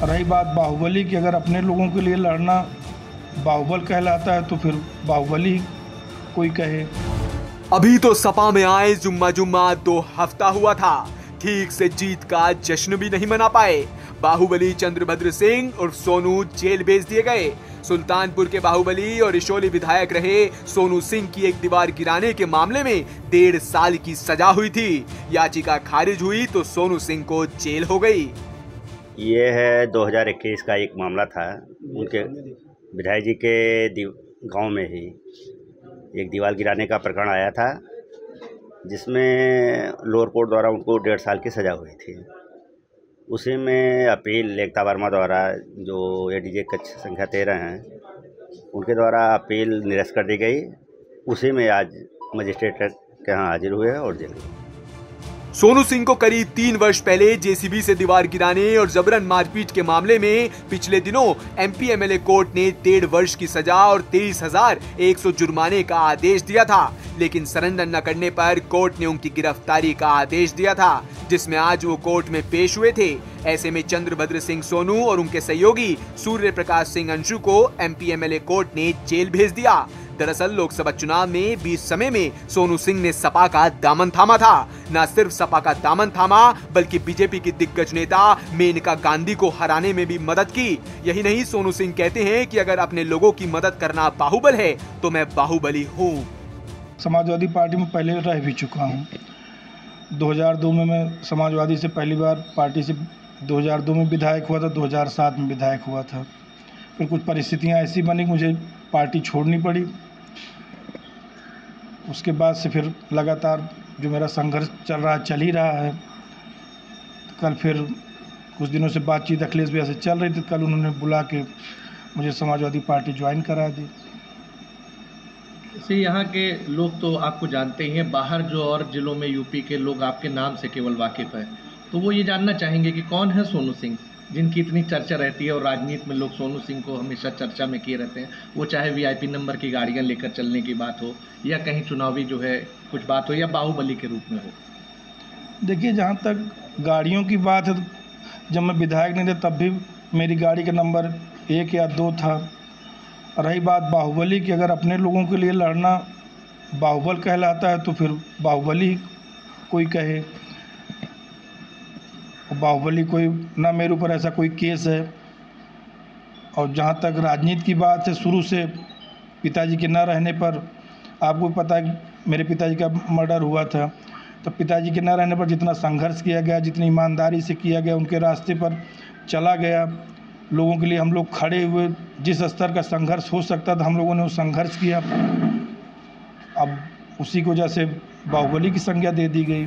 रही बात बाहुबली की, अगर अपने लोगों के लिए लड़ना बाहुबल कहलाता है तो फिर बाहुबली कोई कहे। अभी तो सपा में आए जुम्मा 2 हफ्ता हुआ था, ठीक से जीत का जश्न भी नहीं मना पाए। बाहुबली चंद्रभद्र सिंह और सोनू जेल भेज दिए गए। सुल्तानपुर के बाहुबली और रिशोली विधायक रहे सोनू सिंह की एक दीवार गिराने के मामले में 1.5 साल की सजा हुई थी। याचिका खारिज हुई तो सोनू सिंह को जेल हो गई। ये है 2021 का एक मामला था। उनके विधायक जी के गांव में ही एक दीवार गिराने का प्रकरण आया था, जिसमें लोअर कोर्ट द्वारा उनको 1.5 साल की सज़ा हुई थी। उसी में अपील एकता वर्मा द्वारा, जो एडीजे कक्ष संख्या 13 हैं, उनके द्वारा अपील निरस्त कर दी गई। उसी में आज मजिस्ट्रेट के यहाँ हाजिर हुए और जेल गए। सोनू सिंह को करीब 3 वर्ष पहले जेसीबी से दीवार गिराने और जबरन मारपीट के मामले में पिछले दिनों एमपी एमएलए कोर्ट ने 1.5 वर्ष की सजा और 23,100 जुर्माने का आदेश दिया था, लेकिन सरेंडर न करने पर कोर्ट ने उनकी गिरफ्तारी का आदेश दिया था, जिसमें आज वो कोर्ट में पेश हुए थे। ऐसे में चंद्रभद्र सिंह सोनू और उनके सहयोगी सूर्य प्रकाश सिंह अंशु को एमपी एमएलए कोर्ट ने जेल भेज दिया। दरअसल लोकसभा चुनाव में 20 समय में सोनू सिंह ने सपा का दामन थामा था। न सिर्फ सपा का दामन थामा, बल्कि बीजेपी की दिग्गज नेता मेनका गांधी को हराने में भी मदद की। यही नहीं, सोनू सिंह कहते हैं कि अगर अपने लोगों की मदद करना बाहुबल है तो मैं बाहुबली हूँ। समाजवादी पार्टी में पहले रह भी चुका हूँ। 2002 में मैं समाजवादी से पहली बार पार्टी से 2002 में विधायक हुआ था, 2007 में विधायक हुआ था। फिर कुछ परिस्थितियाँ ऐसी बनी, मुझे पार्टी छोड़नी पड़ी। उसके बाद से फिर लगातार जो मेरा संघर्ष चल ही रहा है। कल फिर कुछ दिनों से बातचीत अखिलेश भैया से चल रही थी, कल उन्होंने बुला के मुझे समाजवादी पार्टी ज्वाइन करा दी। से यहाँ के लोग तो आपको जानते ही हैं, बाहर जो और जिलों में यूपी के लोग आपके नाम से केवल वाकिफ़ है, तो वो ये जानना चाहेंगे कि कौन है सोनू सिंह, जिनकी इतनी चर्चा रहती है। और राजनीति में लोग सोनू सिंह को हमेशा चर्चा में किए रहते हैं, वो चाहे वीआईपी नंबर की गाड़ियाँ लेकर चलने की बात हो, या कहीं चुनावी जो है कुछ बात हो, या बाहुबली के रूप में हो। देखिए, जहाँ तक गाड़ियों की बात है, तो जब मैं विधायक नहीं था तब भी मेरी गाड़ी का नंबर 1 या 2 था। रही बात बाहुबली की, अगर अपने लोगों के लिए लड़ना बाहुबल कहलाता है तो फिर बाहुबली कोई कहे। बाहुबली कोई ना, मेरे ऊपर ऐसा कोई केस है। और जहाँ तक राजनीति की बात है, शुरू से पिताजी के न रहने पर, आपको पता है मेरे पिताजी का मर्डर हुआ था, तो पिताजी के न रहने पर जितना संघर्ष किया गया, जितनी ईमानदारी से किया गया, उनके रास्ते पर चला गया। लोगों के लिए हम लोग खड़े हुए, जिस स्तर का संघर्ष हो सकता था हम लोगों ने वो संघर्ष किया। अब उसी को जैसे बाहुबली की संज्ञा दे दी गई।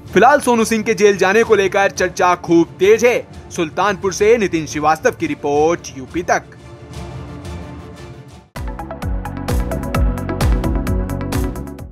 फिलहाल सोनू सिंह के जेल जाने को लेकर चर्चा खूब तेज है। सुल्तानपुर से नितिन श्रीवास्तव की रिपोर्ट, यूपी तक।